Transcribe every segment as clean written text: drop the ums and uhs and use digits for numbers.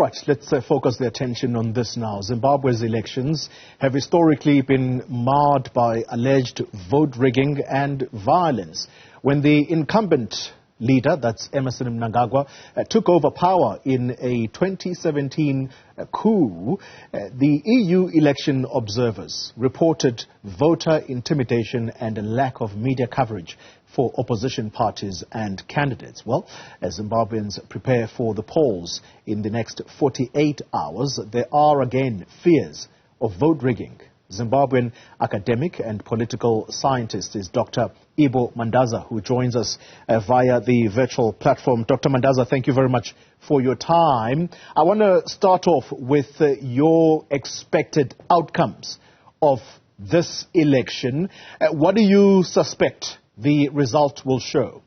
All right, let's focus the attention on this now. Zimbabwe's elections have historically been marred by alleged vote rigging and violence. When the incumbent leader, that's Emmerson Mnangagwa, took over power in a 2017 coup, the EU election observers reported voter intimidation and a lack of media coverage for opposition parties and candidates. Well, as Zimbabweans prepare for the polls in the next 48 hours, there are again fears of vote rigging. Zimbabwean academic and political scientist is Dr. Ibbo Mandaza, who joins us via the virtual platform. Dr. Mandaza, thank you very much for your time. I want to start off with your expected outcomes of this election. What do you suspect the result will show?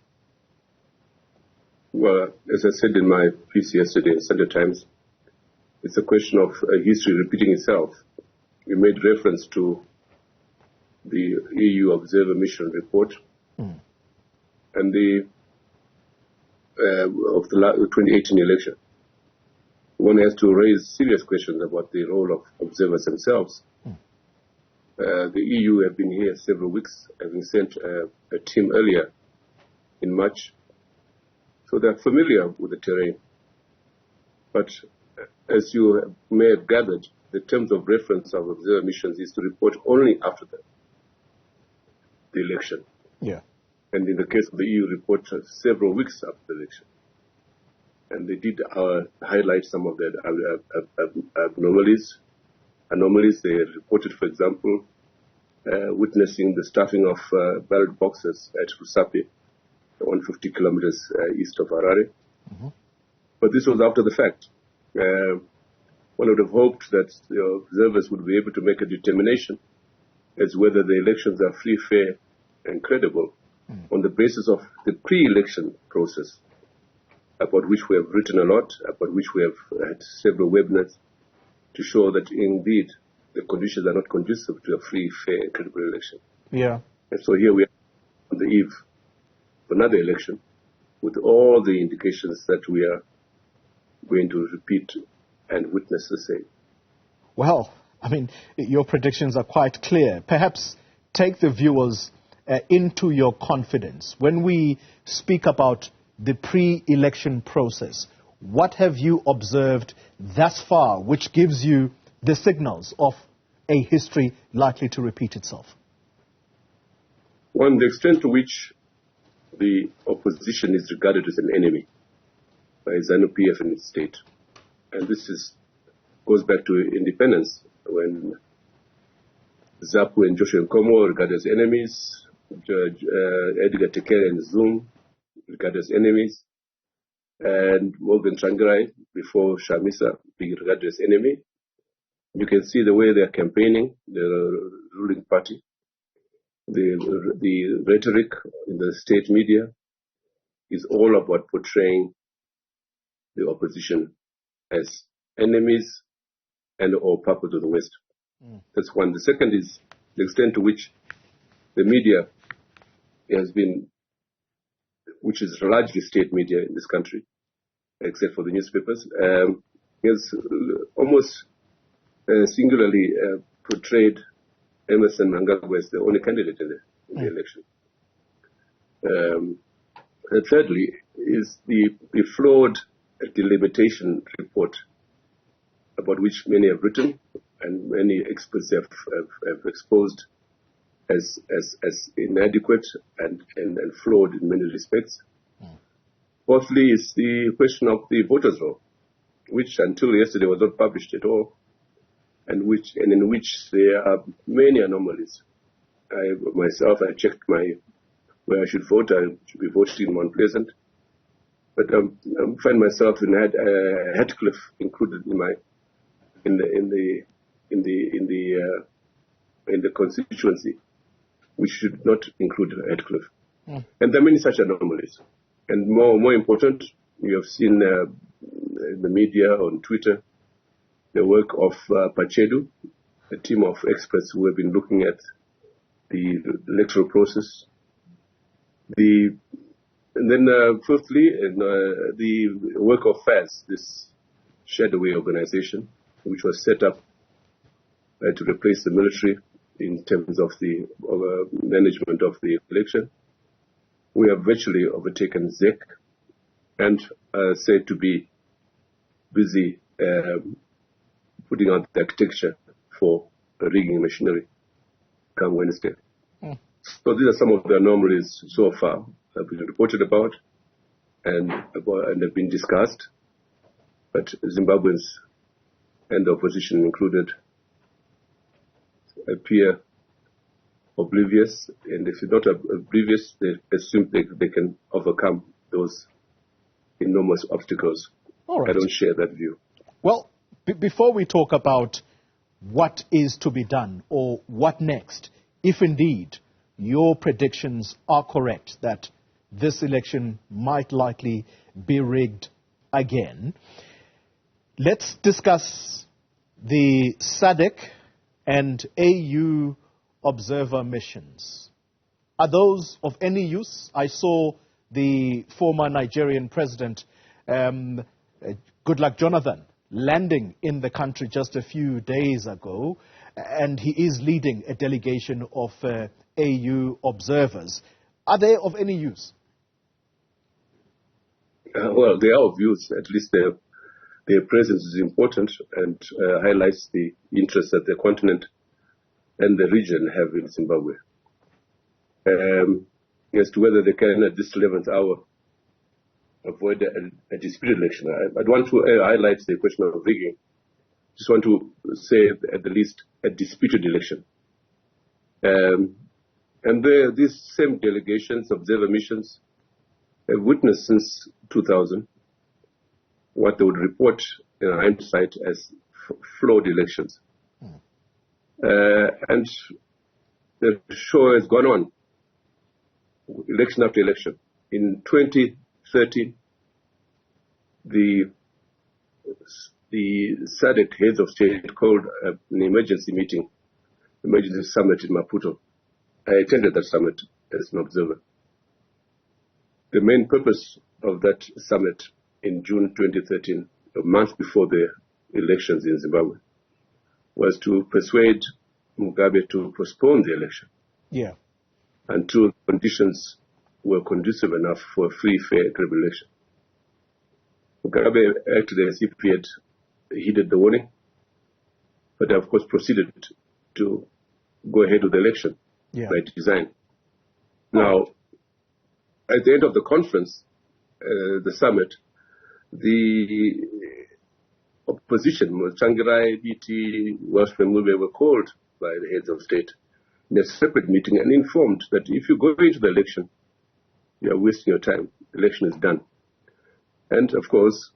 Well, as I said in my piece yesterday in Sunday Times, it's a question of history repeating itself. We made reference to the EU Observer Mission report and the of the 2018 election. One has to raise serious questions about the role of observers themselves. The EU have been here several weeks, having sent a team earlier in March, so they're familiar with the terrain. But as you may have gathered, the terms of reference of observer missions is to report only after the election. Yeah. And in the case of the EU, report several weeks after the election. And they did highlight some of the anomalies. They reported, for example, witnessing the stuffing of ballot boxes at Rusape, 150 kilometers east of Harare. But this was after the fact. One would have hoped that the observers would be able to make a determination as whether the elections are free, fair, and credible on the basis of the pre-election process, about which we have written a lot, about which we have had several webinars to show that indeed the conditions are not conducive to a free, fair, and credible election. Yeah. And so here we are on the eve of another election with all the indications that we are going to repeat and witness the same. Well, I mean, your predictions are quite clear. Perhaps take the viewers into your confidence. When we speak about the pre-election process, what have you observed thus far which gives you the signals of a history likely to repeat itself? One, the extent to which the opposition is regarded as an enemy by ZANU-PF and its state. And this goes back to independence, when ZAPU and Joshua Nkomo were regarded as enemies, Edgar Tekere and Zoom regarded as enemies, and Morgan Tsvangirai before Shamisa being regarded as enemy. You can see the way they are campaigning, the ruling party, the rhetoric in the state media is all about portraying the opposition as enemies and or puppets of the West. That's one. The second is the extent to which the media has been, which is largely state media in this country, except for the newspapers, has almost singularly portrayed Emmerson Mnangagwa as the only candidate in the election. And thirdly is the flawed delimitation report, about which many have written and many experts have exposed as inadequate and flawed in many respects. Fourthly is the question of the voters' roll, which until yesterday was not published at all, and in which there are many anomalies. I checked where I should vote. I should be voting in Mount Pleasant, but I find myself in Heathcliff included in the constituency, which should not include Heathcliff. And there are many such anomalies. And more important, you have seen in the media, on Twitter, the work of Pachedu, a team of experts who have been looking at the electoral process. And then, fifthly, the work of FAS, this shadowy organization which was set up to replace the military in terms of the management of the election. We have virtually overtaken ZEC and are said to be busy putting out the architecture for rigging machinery come Wednesday. So these are some of the anomalies so far that have been reported about and have been discussed. But Zimbabweans and the opposition included appear oblivious, and if they're not oblivious, they assume they can overcome those enormous obstacles. All right. I don't share that view. Well, before we talk about what is to be done or what next, if indeed your predictions are correct that this election might likely be rigged again, let's discuss the SADC and AU observer missions. Are those of any use? I saw the former Nigerian president, Goodluck Jonathan, landing in the country just a few days ago, and he is leading a delegation of AU observers. Are they of any use? Well, they are of use. At least their presence is important and highlights the interest that the continent and the region have in Zimbabwe. As to whether they can, at this 11th hour, avoid a disputed election, I'd want to highlight the question of rigging. Just want to say, at the least, a disputed election. And these same delegations, observer missions, have witnessed since 2000 what they would report in hindsight as flawed elections. And the show has gone on, election after election. In 2013, the SADC heads of state called an emergency summit in Maputo. I attended that summit as an observer. The main purpose of that summit in June 2013, a month before the elections in Zimbabwe, was to persuade Mugabe to postpone the election until conditions were conducive enough for a free, fair, credible election. Mugabe acted as if he had heeded the warning, but of course proceeded to go ahead with the election by design. Now, at the end of the conference, the summit, the opposition, Changirai, BT, Welshman Mube, were called by the heads of state in a separate meeting and informed that if you go into the election, you are wasting your time. The election is done. And of course,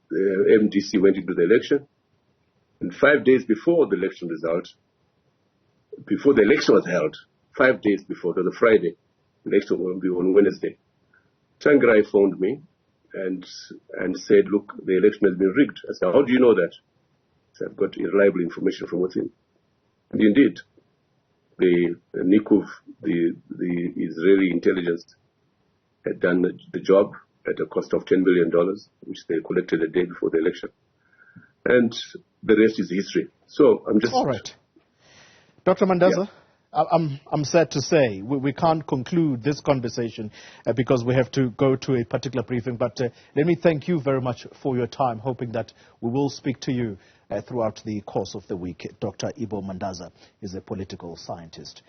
the MDC went into the election, and 5 days before the election result, before the election was held, 5 days before, on a Friday, the election will be on Wednesday, Changirai phoned me and said, look, the election has been rigged. I said, how do you know that? I said, I've got reliable information from within. And indeed, the NICUV, the Israeli intelligence, had done the job at a cost of $10 billion, which they collected a day before the election. And the rest is history. So I'm just... All right. Dr. Mandaza, I'm sad to say we can't conclude this conversation because we have to go to a particular briefing. But let me thank you very much for your time, hoping that we will speak to you throughout the course of the week. Dr. Ibbo Mandaza is a political scientist.